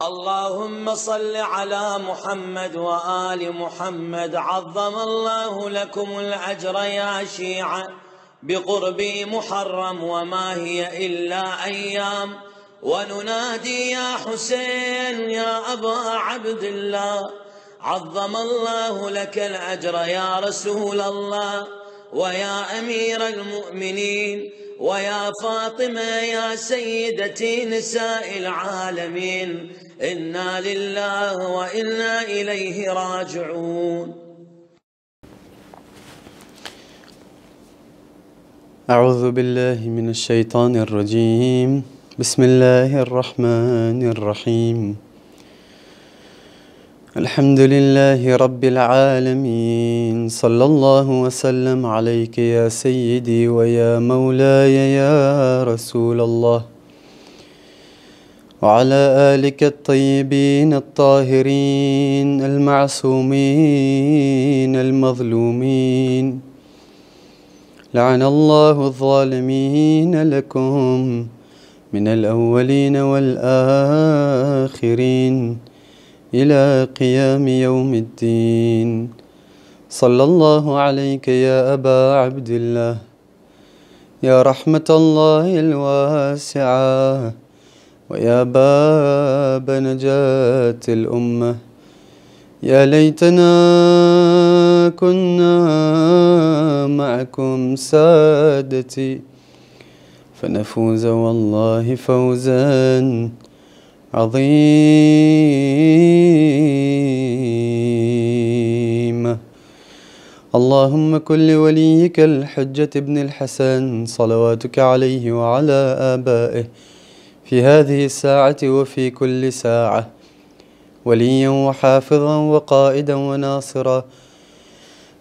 اللهم صل على محمد وآل محمد. عظم الله لكم الأجر يا شيعة بقرب محرم، وما هي إلا أيام، وننادي يا حسين يا أبا عبد الله. عظم الله لك الأجر يا رسول الله، ويا أمير المؤمنين، ويا فاطمة يا سيدتي نساء العالمين. إنا لله وإنا إليه راجعون. أعوذ بالله من الشيطان الرجيم. بسم الله الرحمن الرحيم. الحمد لله رب العالمين. صلى الله وسلم عليك يا سيدي ويا مولاي يا رسول الله، وعلى آلك الطيبين الطاهرين المعصومين المظلومين. لعن الله الظالمين لكم من الأولين والآخرين إلى قيام يوم الدين. صلى الله عليك يا أبا عبد الله، يا رحمة الله الواسعة، ويا باب نجاة الأمة. يا ليتنا كنا معكم سادتي فنفوز والله فوزا عظيما. اللهم كن لوليك الحجة ابن الحسن صلواتك عليه وعلى آبائه في هذه الساعة وفي كل ساعة وليا وحافظا وقائدا وناصرا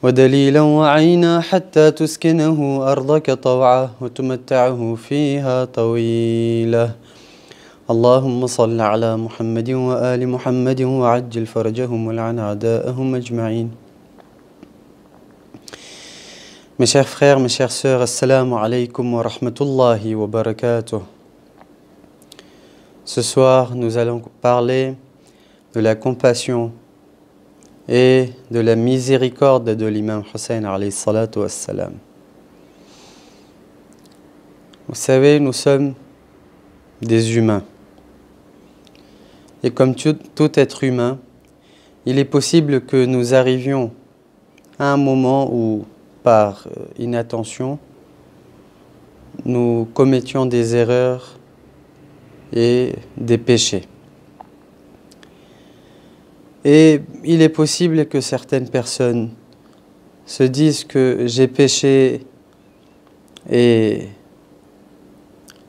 ودليلا وعينا، حتى تسكنه أرضك طوعا وتمتعه فيها طويلا. اللهم صل على محمد وآل محمد وعجل فرجهم ولعن أعداءهم أجمعين. Mes chers frères, mes chères sœurs, assalamu alaikum wa rahmatullahi wa barakatuh. Ce soir, nous allons parler de la compassion et de la miséricorde de l'imam Hussein alayhi salatu wassalam. Vous savez, nous sommes des humains. Et comme tout être humain, il est possible que nous arrivions à un moment où, par inattention, nous commettions des erreurs et des péchés. Et il est possible que certaines personnes se disent que j'ai péché et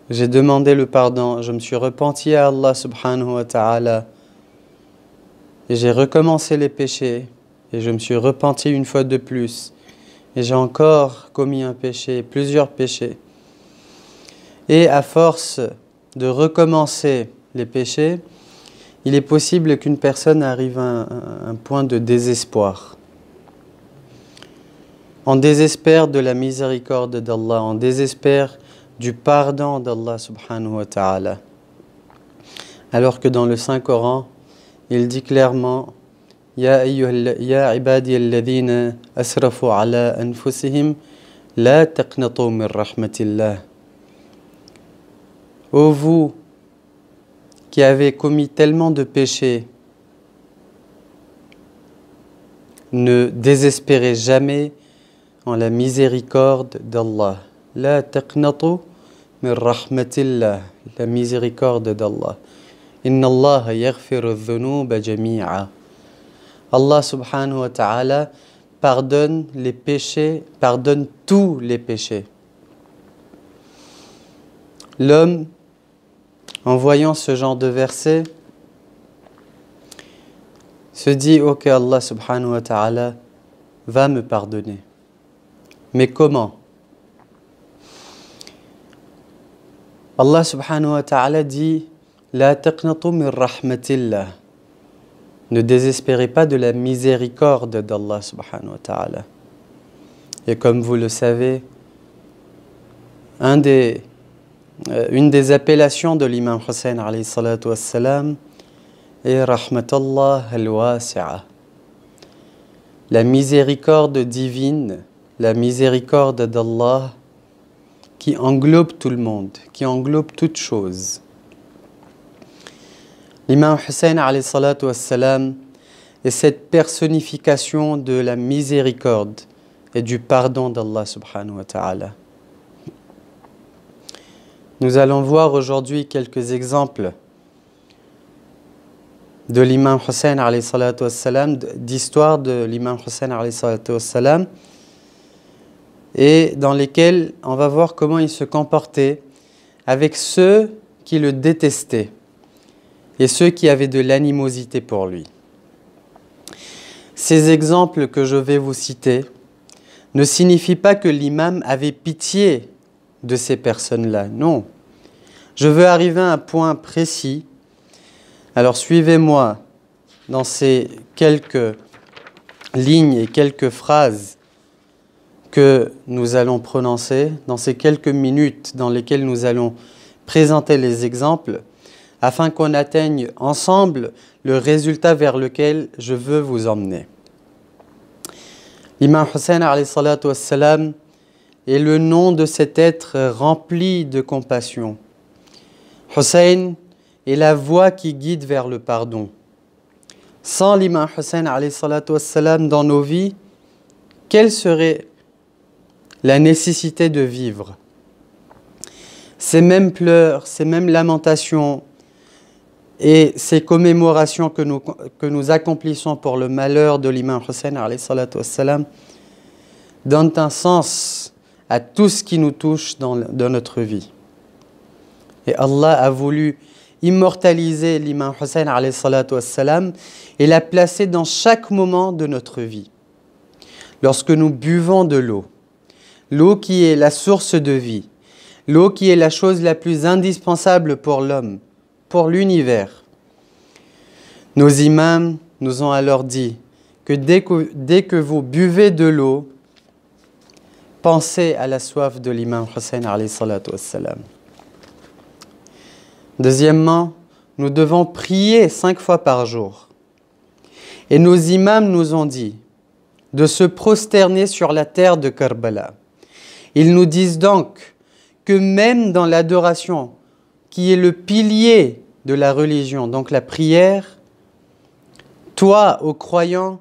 j'ai demandé le pardon, je me suis repenti à Allah subhanahu wa ta'ala et j'ai recommencé les péchés et je me suis repenti une fois de plus et j'ai encore commis un péché, plusieurs péchés. Et à force de recommencer les péchés, il est possible qu'une personne arrive à un point de désespoir. On désespère de la miséricorde d'Allah, on désespère du pardon d'Allah subhanahu wa ta'ala. Alors que dans le Saint-Coran, il dit clairement Ya ibadi alladhina asrafu ala anfusihim la taqnatu min rahmatillah. Ô vous qui avez commis tellement de péchés, ne désespérez jamais en la miséricorde d'Allah. La taqnatu min rahmatillah, la miséricorde d'Allah. Inna Allah yaghfiru dhunuba jami'a. Allah subhanahu wa ta'ala pardonne les péchés, pardonne tous les péchés. L'homme, en voyant ce genre de verset, se dit « Ok, Allah subhanahu wa ta'ala va me pardonner. » Mais comment? Allah subhanahu wa ta'ala dit « La taqnatu min rahmatillah » Ne désespérez pas de la miséricorde d'Allah subhanahu wa ta'ala. Et comme vous le savez, une des appellations de l'imam Hussein alayhi salatu wassalam, et rahmatallah al-wasi'a. La miséricorde divine, la miséricorde d'Allah qui englobe tout le monde, qui englobe toute chose. L'imam Hussein alayhi salatu wassalam est cette personnification de la miséricorde et du pardon d'Allah subhanahu wa ta'ala. Nous allons voir aujourd'hui quelques exemples de l'imam Hussein alayhi salatu wassalam, d'histoire de l'imam Hussein alayhi salatu wassalam, et dans lesquels on va voir comment il se comportait avec ceux qui le détestaient et ceux qui avaient de l'animosité pour lui. Ces exemples que je vais vous citer ne signifient pas que l'imam avait pitié de ces personnes-là, non. Je veux arriver à un point précis. Alors suivez-moi dans ces quelques lignes et quelques phrases que nous allons prononcer, dans ces quelques minutes dans lesquelles nous allons présenter les exemples, afin qu'on atteigne ensemble le résultat vers lequel je veux vous emmener. L'imam Hussein alayhi salatu wassalam est le nom de cet être rempli de compassion. Hussein est la voie qui guide vers le pardon. Sans l'imam Hussein alayhi salatu wassalam dans nos vies, quelle serait la nécessité de vivre? Ces mêmes pleurs, ces mêmes lamentations et ces commémorations que nous accomplissons pour le malheur de l'imam Hussein alayhi salatu wassalam donnent un sens à tout ce qui nous touche dans notre vie. Et Allah a voulu immortaliser l'imam Hussein alayhi salatu wassalam et l'a placé dans chaque moment de notre vie. Lorsque nous buvons de l'eau, l'eau qui est la source de vie, l'eau qui est la chose la plus indispensable pour l'homme, pour l'univers. Nos imams nous ont alors dit que dès que vous buvez de l'eau, pensez à la soif de l'imam Hussein alayhi salatu wassalam. Deuxièmement, nous devons prier 5 fois par jour. Et nos imams nous ont dit de se prosterner sur la terre de Karbala. Ils nous disent donc que même dans l'adoration, qui est le pilier de la religion, donc la prière, toi, ô croyant,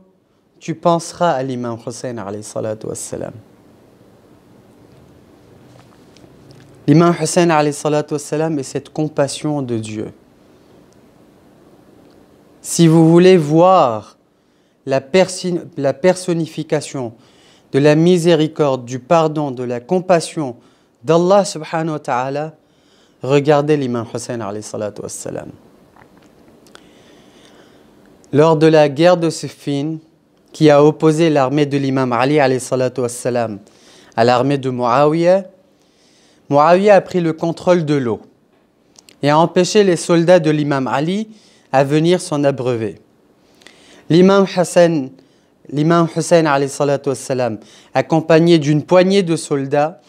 tu penseras à l'imam Hussein alayhi salatu wassalam. L'imam Hussein alayhi salatu wassalam est cette compassion de Dieu. Si vous voulez voir la personnification de la miséricorde, du pardon, de la compassion d'Allah subhanahu wa ta'ala, regardez l'imam Hussein alayhi salatu wassalam. Lors de la guerre de Siffin, qui a opposé l'armée de l'imam Ali alayhi salatu wassalam à l'armée de Muawiyah, Muawiyah a pris le contrôle de l'eau et a empêché les soldats de l'imam Ali à venir s'en abreuver. L'imam Hussein alayhi salatu wassalam, accompagné d'une poignée de soldats,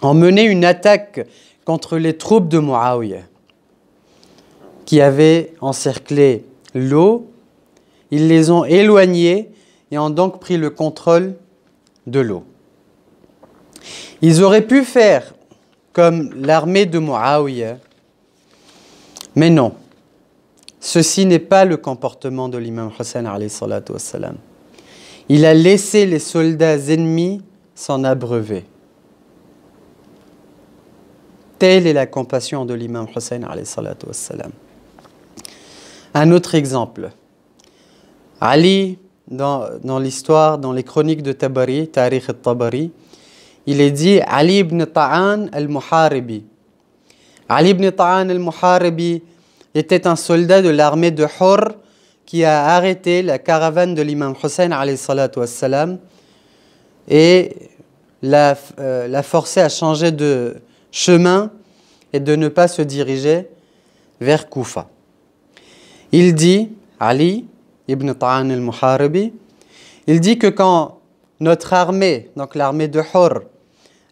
ont mené une attaque contre les troupes de Muawiyah qui avaient encerclé l'eau. Ils les ont éloignés et ont donc pris le contrôle de l'eau. Ils auraient pu faire comme l'armée de Muawiyah, mais non. Ceci n'est pas le comportement de l'imam Hussein alayhi salatu wassalam. Il a laissé les soldats ennemis s'en abreuver. Telle est la compassion de l'imam Hussein alayhi salatu wassalam. Un autre exemple. Ali, dans l'histoire, dans les chroniques de Tabari, Tarikh al-Tabari, il est dit Ali ibn Ta'an al-Muharibi. Ali ibn Ta'an al-Muharibi était un soldat de l'armée de Hurr qui a arrêté la caravane de l'imam Hussein alayhi salatu wassalam et l'a forcé à changer de chemin et de ne pas se diriger vers Koufa. Il dit, Ali ibn Ta'an al-Muharibi, il dit que quand notre armée, donc l'armée de Hurr,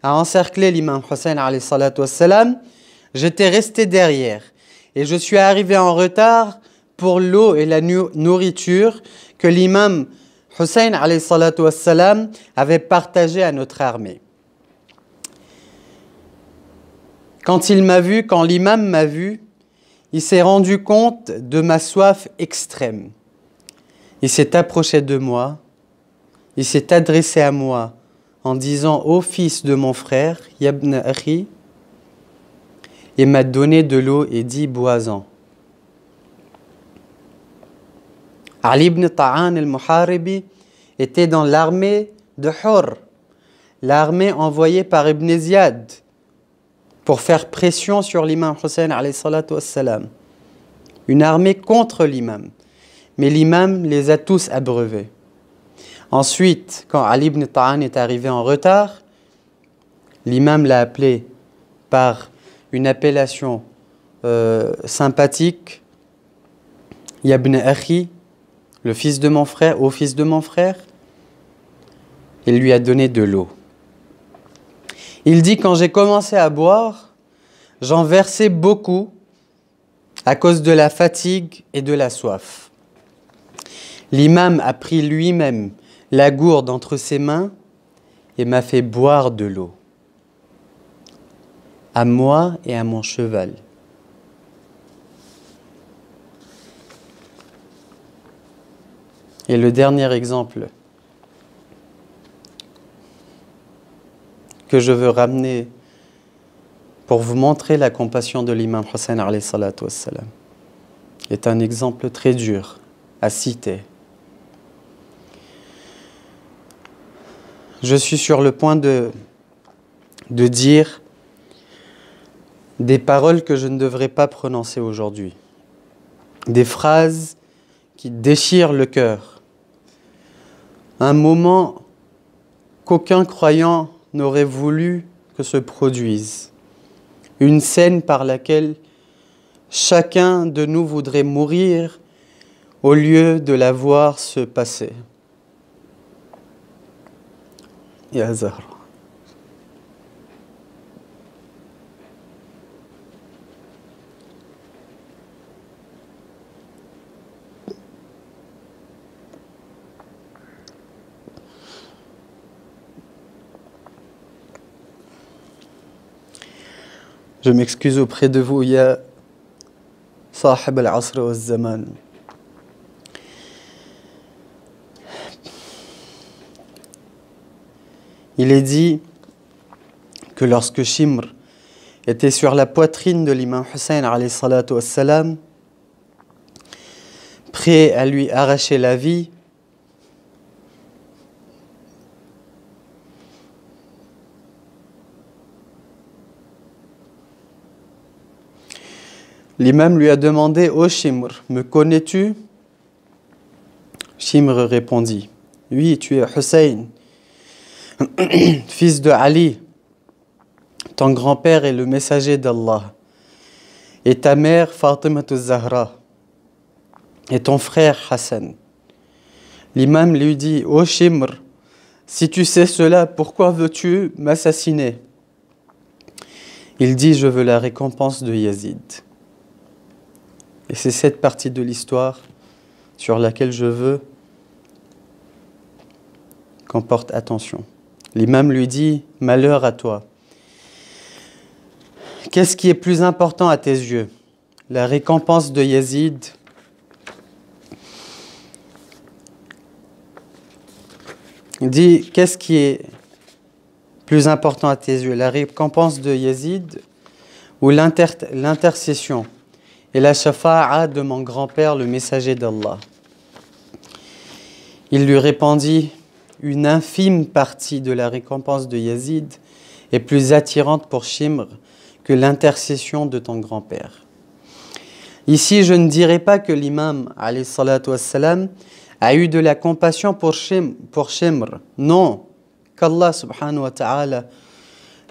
a encerclé l'imam Hussein alayhi salatu wassalam, j'étais resté derrière et je suis arrivé en retard pour l'eau et la nourriture que l'imam Hussein alayhi salatu wassalam avait partagé à notre armée. Quand l'imam m'a vu, il s'est rendu compte de ma soif extrême. Il s'est approché de moi, il s'est adressé à moi en disant « Ô fils de mon frère, Yabn Akhi », et m'a donné de l'eau et dit « Bois-en ». Ali ibn Ta'an al-Muharibi était dans l'armée de Hurr, l'armée envoyée par Ibn Ziyad pour faire pression sur l'imam Hussein alayhi salatu wassalam. Une armée contre l'imam. Mais l'imam les a tous abreuvés. Ensuite, quand Ali ibn Ta'an est arrivé en retard, l'imam l'a appelé par une appellation sympathique, Yabn Akhi, le fils de mon frère, au fils de mon frère. Il lui a donné de l'eau. Il dit, quand j'ai commencé à boire, j'en versais beaucoup à cause de la fatigue et de la soif. L'imam a pris lui-même la gourde entre ses mains et m'a fait boire de l'eau, à moi et à mon cheval. Et le dernier exemple que je veux ramener pour vous montrer la compassion de l'imam Hussein alayhi salatu wassalam est un exemple très dur à citer. Je suis sur le point de dire des paroles que je ne devrais pas prononcer aujourd'hui. Des phrases qui déchirent le cœur. Un moment qu'aucun croyant n'aurait voulu que se produise. Une scène par laquelle chacun de nous voudrait mourir au lieu de la voir se passer. Ya Zahra. Je m'excuse auprès de vous, ya Sahib al-Asr wa al-Zaman. Il est dit que lorsque Shimr était sur la poitrine de l'imam Hussein alayhi salatu wassalam, prêt à lui arracher la vie, l'imam lui a demandé « Ô Shimr, me connais-tu » Shimr répondit « Oui, tu es Hussein, fils de Ali. Ton grand-père est le messager d'Allah. Et ta mère, Fatima Zahra. Et ton frère, Hassan. » L'imam lui dit « Ô Shimr, si tu sais cela, pourquoi veux-tu m'assassiner » Il dit « Je veux la récompense de Yazid. » Et c'est cette partie de l'histoire sur laquelle je veux qu'on porte attention. L'imam lui dit « Malheur à toi. Qu'est-ce qui est plus important à tes yeux? La récompense de Yazid Il dit « Qu'est-ce qui est plus important à tes yeux? La récompense de Yazid ou l'intercession et la shafa'a de mon grand-père, le messager d'Allah ?» Il lui répondit « Une infime partie de la récompense de Yazid est plus attirante pour Shimr que l'intercession de ton grand-père. » Ici, je ne dirais pas que l'imam alayhi salatu wassalam a eu de la compassion pour Shimr. Non, qu'Allah subhanahu wa ta'ala,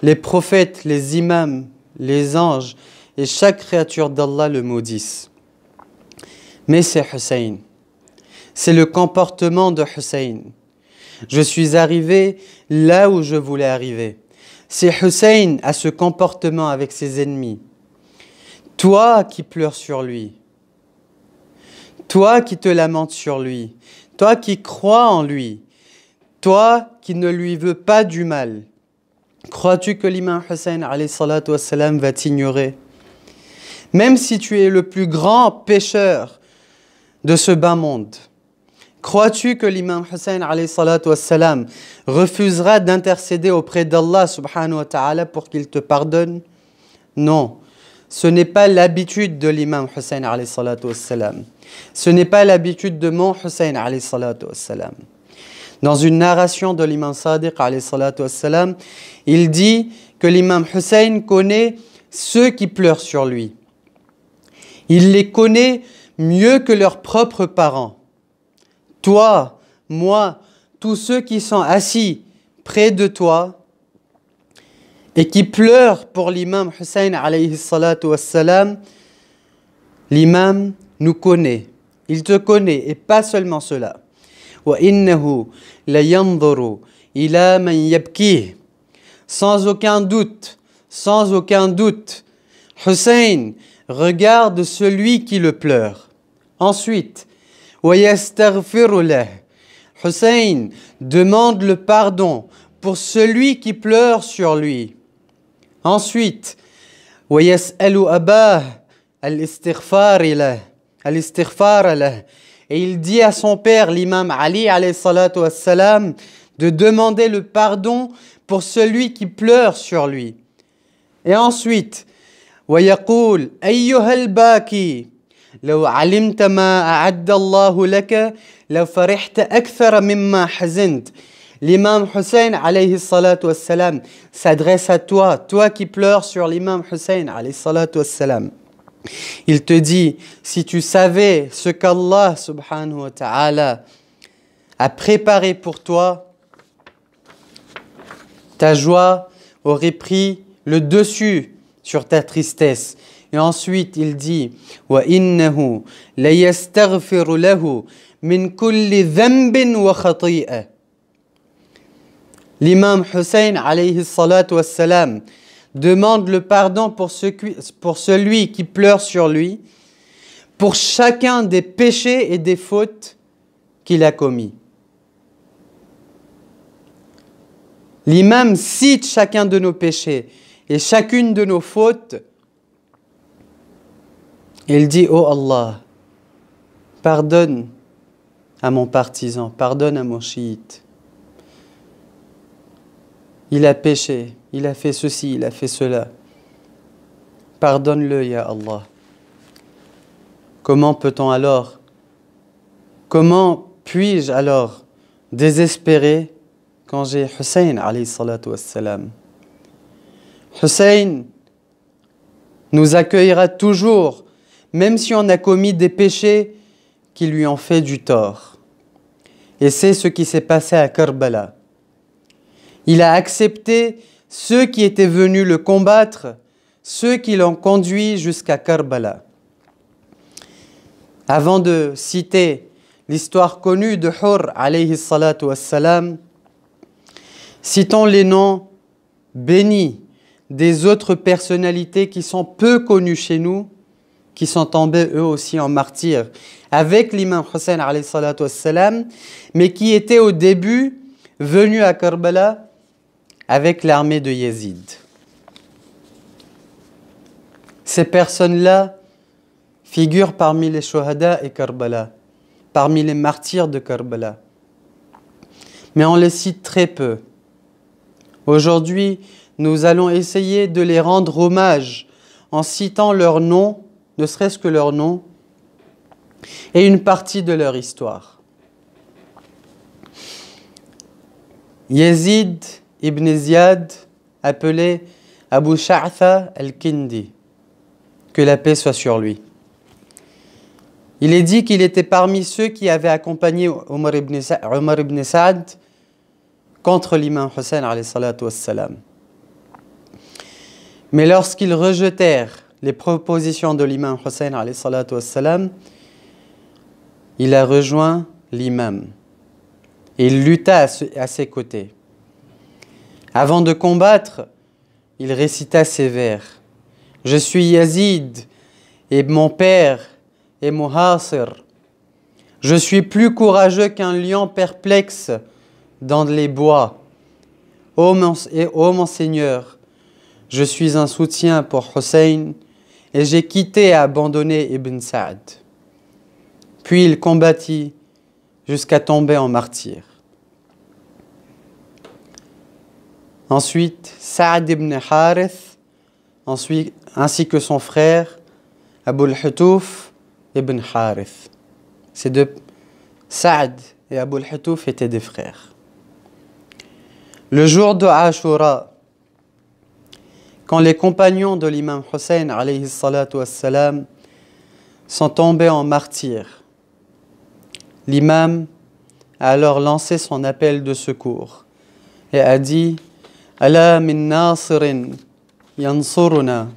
les prophètes, les imams, les anges et chaque créature d'Allah le maudissent. Mais c'est Hussein. C'est le comportement de Hussein. Je suis arrivé là où je voulais arriver. C'est Hussein à ce comportement avec ses ennemis. Toi qui pleures sur lui. toi qui te lamentes sur lui, toi qui crois en lui, toi qui ne lui veux pas du mal, crois-tu que l'imam Hussein alayhi salatu wassalam va t'ignorer? Même si tu es le plus grand pécheur de ce bas monde, crois-tu que l'imam Hussein alayhi salatu wassalam refusera d'intercéder auprès d'Allah subhanahu wa ta'ala pour qu'il te pardonne? Non, ce n'est pas l'habitude de l'imam Hussein alayhi salatu wassalam. Ce n'est pas l'habitude de mon Hussein alayhi salatu wassalam. Dans une narration de l'imam Sadiq alayhi salatu wassalam, il dit que l'imam Hussein connaît ceux qui pleurent sur lui. Il les connaît mieux que leurs propres parents. Toi, moi, tous ceux qui sont assis près de toi et qui pleurent pour l'imam Hussein alayhi salatu wassalam, l'imam nous connaît. Il te connaît et pas seulement cela. وَإِنَّهُ لَيَنْظُرُ إِلَى مَنْ يَبْكِيهِ. Sans aucun doute, Hussein regarde celui qui le pleure. Ensuite, وَيَسْتَغْفِرُ لَهُ. Hussein demande le pardon pour celui qui pleure sur lui. Ensuite, وَيَسْأَلُ أَبَاهُ الْإِسْتِغْفَارَ لَهُ. Et il dit à son père, l'imam Ali alayhi salatu wassalam, de demander le pardon pour celui qui pleure sur lui. Et ensuite, وَيَقُولُ أَيُّهَا الْبَاكِي لَوْ عَلِمْتَ مَا أَعَدَّ اللَّهُ لَكَ لَوْ فَرِحْتَ أَكْثَرَ مِمَّا حَزِنْتَ. L'imam Hussein alayhi salatu wassalam s'adresse à toi, toi qui pleures sur l'imam Hussein alayhi salatu wassalam. Il te dit, si tu savais ce qu'Allah subhanahu wa ta'ala a préparé pour toi, ta joie aurait pris le dessus sur ta tristesse. Et ensuite, il dit, وَإِنَّهُ لَيَسْتَغْفِرُ لَهُ مِنْ كُلِّ ذَنْبٍ وَخَطِيئَةٍ. L'imam Hussein alayhi salatu wassalam demande le pardon pour celui qui pleure sur lui, pour chacun des péchés et des fautes qu'il a commis. L'imam cite chacun de nos péchés et chacune de nos fautes. Il dit, oh Allah, pardonne à mon partisan, pardonne à mon chiite. Il a péché, il a fait ceci, il a fait cela. Pardonne-le, ya Allah. Comment peut-on alors, comment puis-je alors désespérer quand j'ai Hussein alayhi salatu wassalam? Hussein nous accueillera toujours, même si on a commis des péchés qui lui ont fait du tort. Et c'est ce qui s'est passé à Karbala. Il a accepté ceux qui étaient venus le combattre, ceux qui l'ont conduit jusqu'à Karbala. Avant de citer l'histoire connue de Hur alayhi salatu wassalam, citons les noms bénis des autres personnalités qui sont peu connues chez nous, qui sont tombés eux aussi en martyrs avec l'imam Hussein alayhi salatu wassalam, mais qui étaient au début venus à Karbala avec l'armée de Yezid. Ces personnes-là figurent parmi les shuhada et Karbala, parmi les martyrs de Karbala. Mais on les cite très peu. Aujourd'hui, nous allons essayer de les rendre hommage en citant leurs noms, ne serait-ce que leurs noms, et une partie de leur histoire. Yazid ibn Ziyad, appelé Abu Sha'tha al-Kindi, que la paix soit sur lui. Il est dit qu'il était parmi ceux qui avaient accompagné Omar ibn Sa'd contre l'imam Hussein alayhi salatu wassalam. Mais lorsqu'ils rejetèrent les propositions de l'imam Hussein alayhi salatu wassalam, il a rejoint l'imam et il lutta à ses côtés. Avant de combattre, il récita ces vers. Je suis Yazid et mon père est Muhasir Je suis plus courageux qu'un lion perplexe dans les bois. Ô mon Seigneur, je suis un soutien pour Hussein et j'ai quitté et abandonné Ibn Sa'd. Puis il combattit jusqu'à tomber en martyr. Ensuite, Sa'd ibn Harith, ainsi que son frère, Abu al-Hutuf ibn Harith. Ces deux, Sa'd et Abu al-Hutuf, étaient des frères. Le jour de Ashura, quand les compagnons de l'imam Hussein alayhi salatu wassalam sont tombés en martyr, l'imam a alors lancé son appel de secours et a dit « Ala min nasirin yansuruna »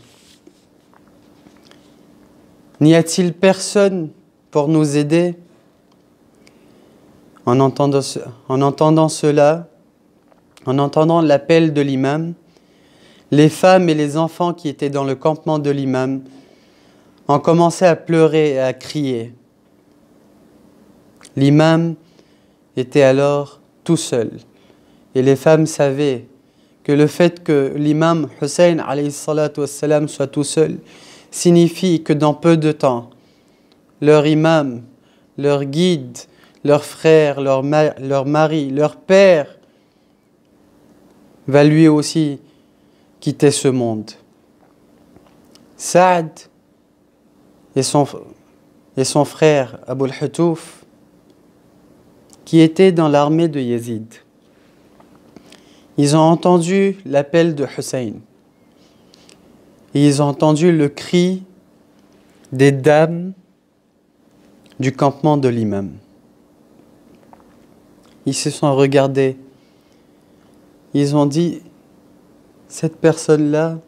N'y a-t-il personne pour nous aider? En entendant cela, en entendant l'appel de l'imam, les femmes et les enfants qui étaient dans le campement de l'imam ont commencé à pleurer et à crier. L'imam était alors tout seul et les femmes savaient que le fait que l'imam Hussein alayhi salatu wassalam soit tout seul signifie que dans peu de temps, leur imam, leur guide, leur frère, leur mari, leur père va lui aussi quitter ce monde. Saad et son frère Abu al-Hutuf, qui étaient dans l'armée de Yazid, ils ont entendu l'appel de Hussein. Et ils ont entendu le cri des dames du campement de l'imam. Ils se sont regardés. Ils ont dit, cette personne-là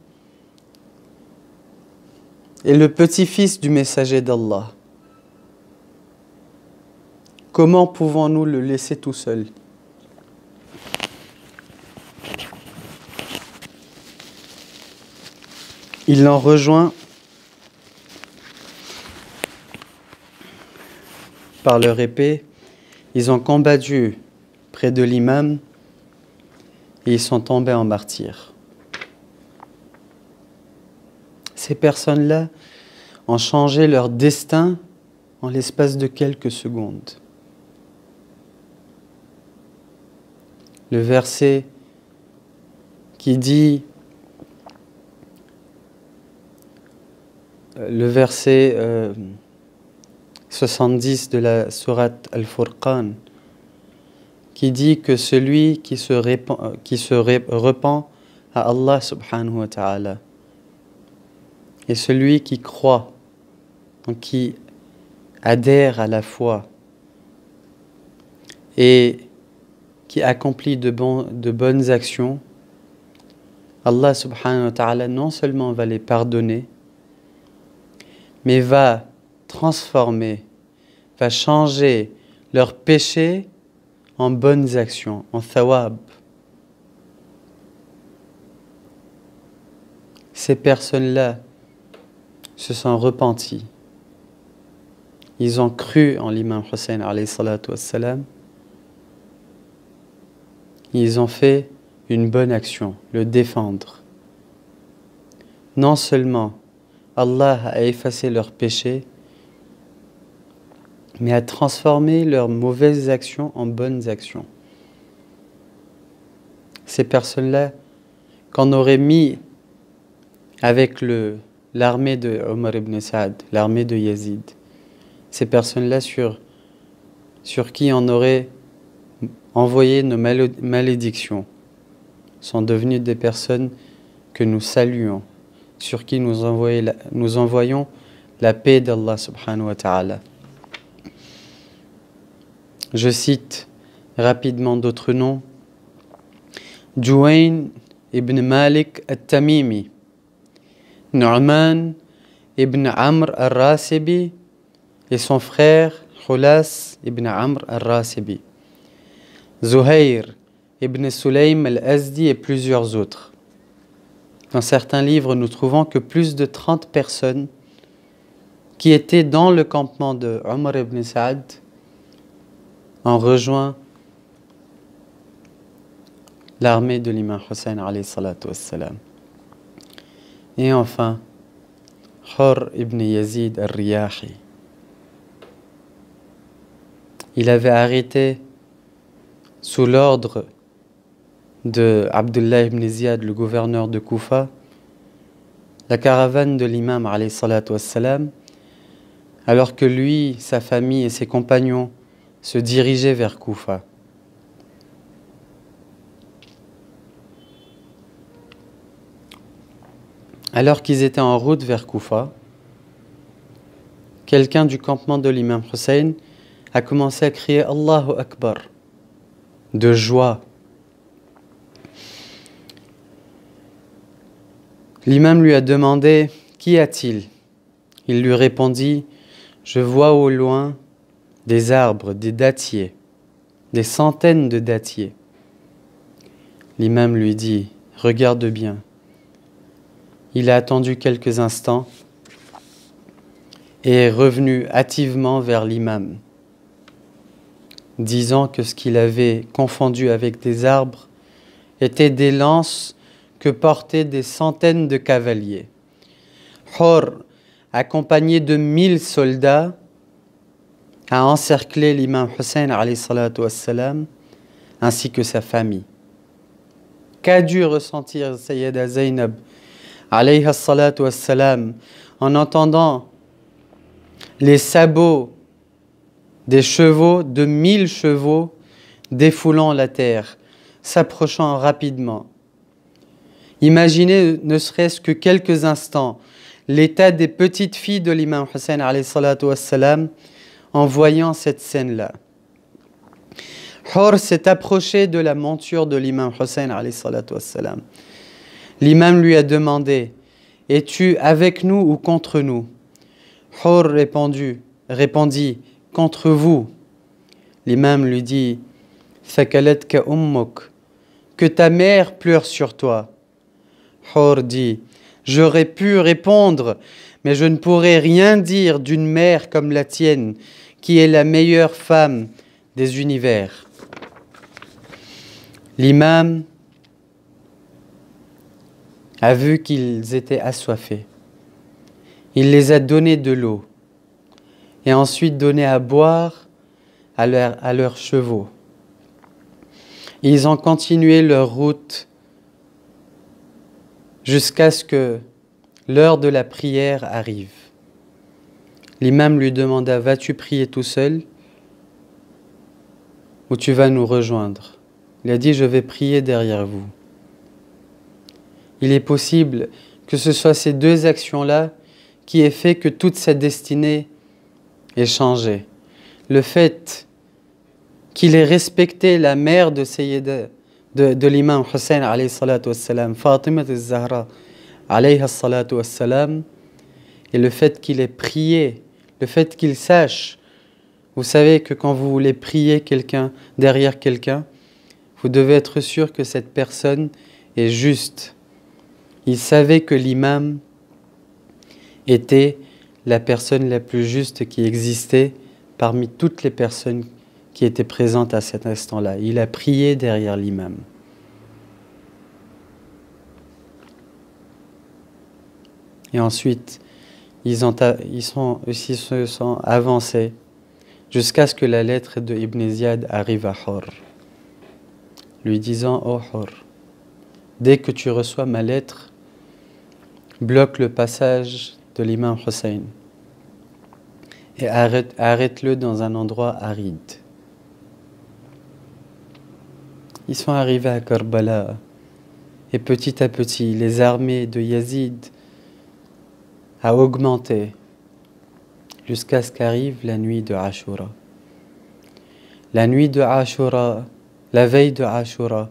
est le petit-fils du messager d'Allah. Comment pouvons-nous le laisser tout seul? Ils l'ont rejoint par leur épée. Ils ont combattu près de l'imam et ils sont tombés en martyrs. Ces personnes-là ont changé leur destin en l'espace de quelques secondes. Le verset qui dit, le verset 70 de la sourate Al-Furqan, qui dit que celui qui se repent à Allah subhanahu wa ta'ala et celui qui croit, qui adhère à la foi et qui accomplit de bonnes actions, Allah subhanahu wa ta'ala non seulement va les pardonner, mais va transformer, va changer leurs péchés en bonnes actions, en thawab. Ces personnes-là se sont repenties. Ils ont cru en l'imam Hussein alayhi salatu wassalam. Ils ont fait une bonne action, le défendre. Non seulement Allah a effacé leurs péchés, mais a transformé leurs mauvaises actions en bonnes actions. Ces personnes-là, qu'on aurait mis avec l'armée de Omar ibn Saad, l'armée de Yazid, ces personnes-là sur qui on aurait envoyé nos malédictions, sont devenues des personnes que nous saluons, sur qui nous envoyons la paix d'Allah subhanahu wa ta'ala. Je cite rapidement d'autres noms. Juwayn ibn Malik al-Tamimi, Nu'man ibn Amr al-Rasibi et son frère Khulas ibn Amr al-Rasibi, Zuhair ibn Sulaym al-Azdi et plusieurs autres. Dans certains livres, nous trouvons que plus de 30 personnes qui étaient dans le campement de Omar ibn Saad ont rejoint l'armée de l'imam Hussein alayhi salatu wassalam. Et enfin, Hurr ibn Yazid al-Riyahi. Il avait arrêté sous l'ordre de Abdullah ibn Ziyad, le gouverneur de Koufa, la caravane de l'imam alayhi salatu wassalam, alors que lui, sa famille et ses compagnons se dirigeaient vers Koufa. Alors qu'ils étaient en route vers Koufa, quelqu'un du campement de l'imam Hussein a commencé à crier Allahu Akbar de joie. L'imam lui a demandé qui a-t-il? Il lui répondit je vois au loin des arbres, des dattiers, des centaines de dattiers. L'imam lui dit regarde bien. Il a attendu quelques instants et est revenu hâtivement vers l'imam, disant que ce qu'il avait confondu avec des arbres étaient des lances que portaient des centaines de cavaliers. Hurr, accompagné de 1000 soldats, a encerclé l'imam Hussein alayhi salatu wassalam, ainsi que sa famille. Qu'a dû ressentir Sayyida Zainab alayha salatu wassalam en entendant les sabots des chevaux, de 1000 chevaux, défoulant la terre, s'approchant rapidement. Imaginez, ne serait-ce que quelques instants, l'état des petites filles de l'imam Hussein alayhi salatu wassalam en voyant cette scène-là. Hurr s'est approché de la monture de l'imam Hussein alayhi salatu wassalam. L'imam lui a demandé « Es-tu avec nous ou contre nous ?» Hurr répondit « Contre vous ». L'imam lui dit « Thakalatka ummuk » que ta mère pleure sur toi. Hurr dit « J'aurais pu répondre, mais je ne pourrais rien dire d'une mère comme la tienne, qui est la meilleure femme des univers. » L'imam a vu qu'ils étaient assoiffés. Il les a donné de l'eau et ensuite donné à boire à leurs chevaux. Ils ont continué leur route jusqu'à ce que l'heure de la prière arrive. L'imam lui demanda « Vas-tu prier tout seul ou tu vas nous rejoindre ?» Il a dit « Je vais prier derrière vous. » Il est possible que ce soit ces deux actions-là qui aient fait que toute sa destinée ait changé. Le fait qu'il ait respecté la mère de l'imam Hussein alayhi salatu wassalam, Fatima al-Zahra alayhi salatu wassalam, et le fait qu'il ait prié, le fait qu'il sache, vous savez que quand vous voulez prier quelqu'un, derrière quelqu'un, vous devez être sûr que cette personne est juste. Il savait que l'imam était la personne la plus juste qui existait parmi toutes les personnes qui étaient présentes à cet instant-là. Il a prié derrière l'imam. Et ensuite, ils se sont avancés jusqu'à ce que la lettre de Ibn Ziyad arrive à Hurr, lui disant « Oh Hurr, dès que tu reçois ma lettre, bloque le passage de l'imam Hussein et arrête-le dans un endroit aride. » Ils sont arrivés à Karbala et petit à petit, les armées de Yazid a augmenté jusqu'à ce qu'arrive la nuit de Ashura. La nuit de Ashura, la veille de Ashura,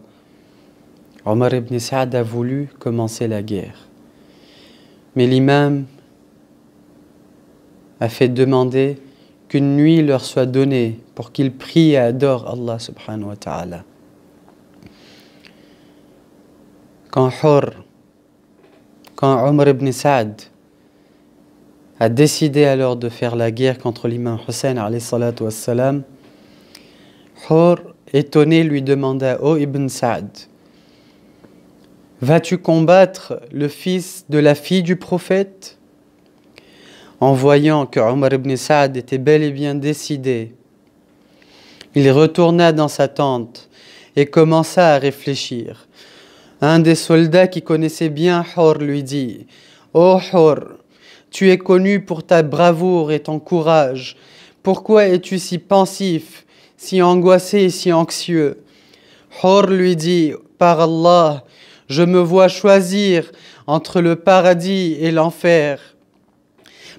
Omar ibn Saad a voulu commencer la guerre. Mais l'imam a fait demander qu'une nuit leur soit donnée pour qu'ils prient et adorent Allah subhanahu wa ta'ala. Quand Omar ibn Saad a décidé alors de faire la guerre contre l'imam Hussein alayhi salatu wassalam, Hur, étonné, lui demanda: Ô Ibn Sa'd, vas-tu combattre le fils de la fille du prophète? En voyant que Omar ibn Sa'd était bel et bien décidé, il retourna dans sa tente et commença à réfléchir. Un des soldats qui connaissait bien Hur lui dit: Ô Hur, tu es connu pour ta bravoure et ton courage. Pourquoi es-tu si pensif, si angoissé et si anxieux? Hur lui dit: Par Allah, je me vois choisir entre le paradis et l'enfer.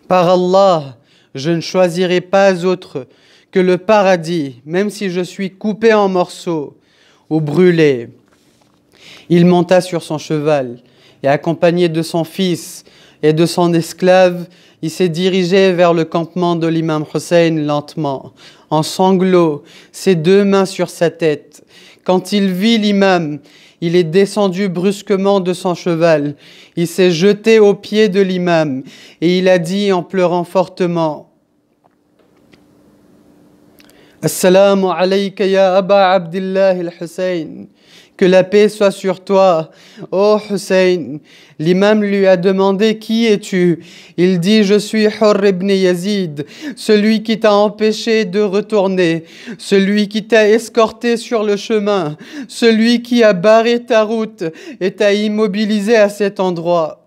Par Allah, je ne choisirai pas autre que le paradis, même si je suis coupé en morceaux ou brûlé. Il monta sur son cheval et, accompagné de son fils et de son esclave, il s'est dirigé vers le campement de l'imam Hussein lentement, en sanglots, ses deux mains sur sa tête. Quand il vit l'imam, il est descendu brusquement de son cheval. Il s'est jeté aux pieds de l'imam et il a dit en pleurant fortement: Assalamu alayka ya Aba Abdillah al-Hussein. Que la paix soit sur toi, ô Hussein. L'imam lui a demandé: Qui es-tu? Il dit: Je suis Hur ibn Yazid, celui qui t'a empêché de retourner, celui qui t'a escorté sur le chemin, celui qui a barré ta route et t'a immobilisé à cet endroit.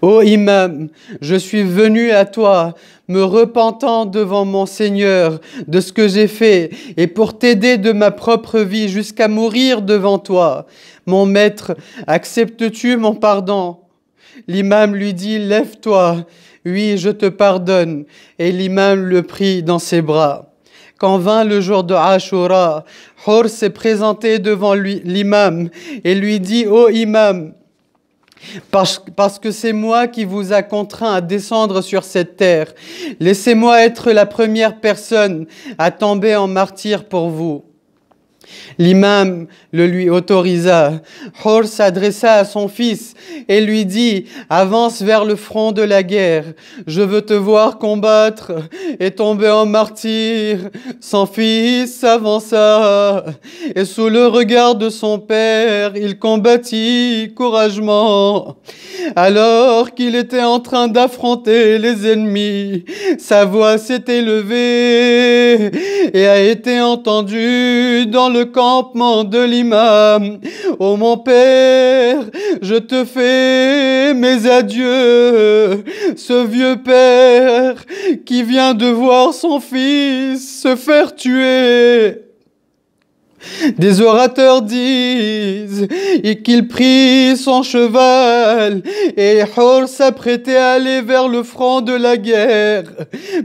Ô imam, je suis venu à toi, me repentant devant mon Seigneur de ce que j'ai fait et pour t'aider de ma propre vie jusqu'à mourir devant toi. Mon maître, acceptes-tu mon pardon? L'imam lui dit: Lève-toi. Oui, je te pardonne. Et l'imam le prit dans ses bras. Quand vint le jour de Ashura, Hur s'est présenté devant l'imam et lui dit: Ô imam, parce que c'est moi qui vous a contraint à descendre sur cette terre, laissez-moi être la première personne à tomber en martyr pour vous. L'imam le lui autorisa. Hur s'adressa à son fils et lui dit: Avance vers le front de la guerre. Je veux te voir combattre et tomber en martyr. Son fils s'avança et sous le regard de son père, il combattit courageusement. Alors qu'il était en train d'affronter les ennemis, sa voix s'est élevée et a été entendue dans le campement de l'imam. Ô mon père, je te fais mes adieux. Ce vieux père qui vient de voir son fils se faire tuer. Des orateurs disent qu'il prit son cheval et Hur s'apprêtait à aller vers le front de la guerre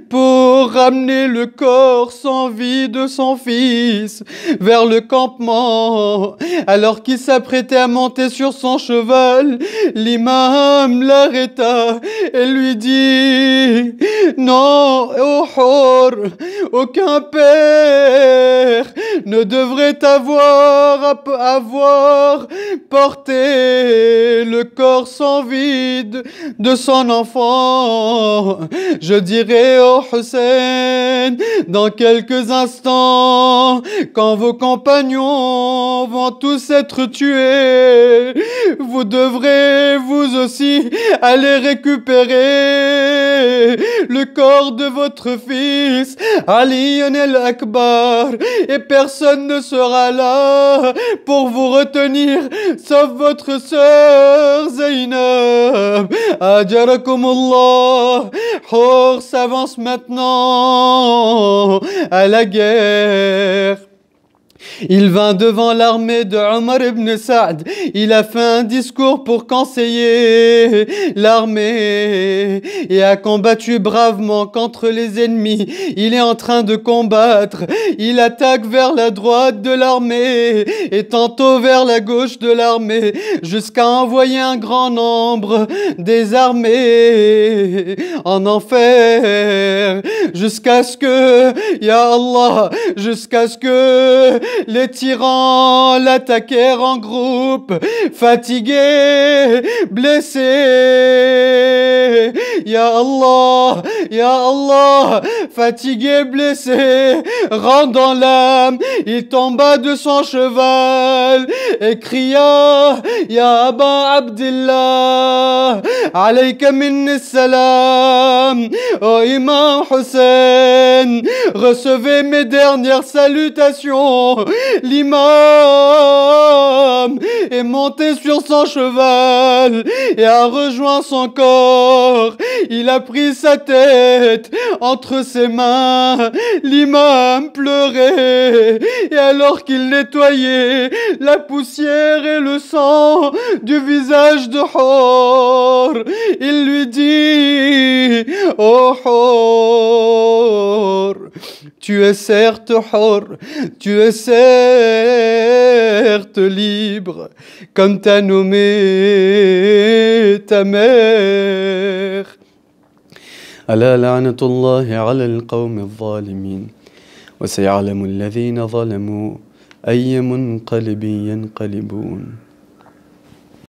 pour ramener le corps sans vie de son fils vers le campement. Alors qu'il s'apprêtait à monter sur son cheval, l'imam l'arrêta et lui dit: Non, ô Hur, aucun père ne devrait avoir porté le corps sans vide de son enfant. Je dirai au Hussein dans quelques instants, quand vos compagnons vont tous être tués, vous devrez vous aussi aller récupérer le corps de votre fils Ali al-Akbar, et personne ne sera là pour vous retenir sauf votre sœur Zainab. Ajarakumullah. Hur s'avance maintenant à la guerre. Il vint devant l'armée de Omar ibn Sa'd. Il a fait un discours pour conseiller l'armée et a combattu bravement contre les ennemis. Il est en train de combattre. Il attaque vers la droite de l'armée et tantôt vers la gauche de l'armée jusqu'à envoyer un grand nombre des armées en enfer jusqu'à ce que, ya Allah, jusqu'à ce que les tyrans l'attaquèrent en groupe, fatigués, blessés. Ya Allah, fatigué, blessé, rendant l'âme, il tomba de son cheval et cria: Ya Aba Abdillah, alayka minni salam. Oh Imam Hussein, recevez mes dernières salutations. L'imam est monté sur son cheval et a rejoint son corps. Il a pris sa tête entre ses mains. L'imam pleurait, et alors qu'il nettoyait la poussière et le sang du visage de Hur, il lui dit: Oh Hur, tu es certes Hur, tu es certes libre, comme t'a nommé ta mère. ألا لعنة الله على القوم الظالمين وسيعلم الذين ظلموا أي منقلب ينقلبون.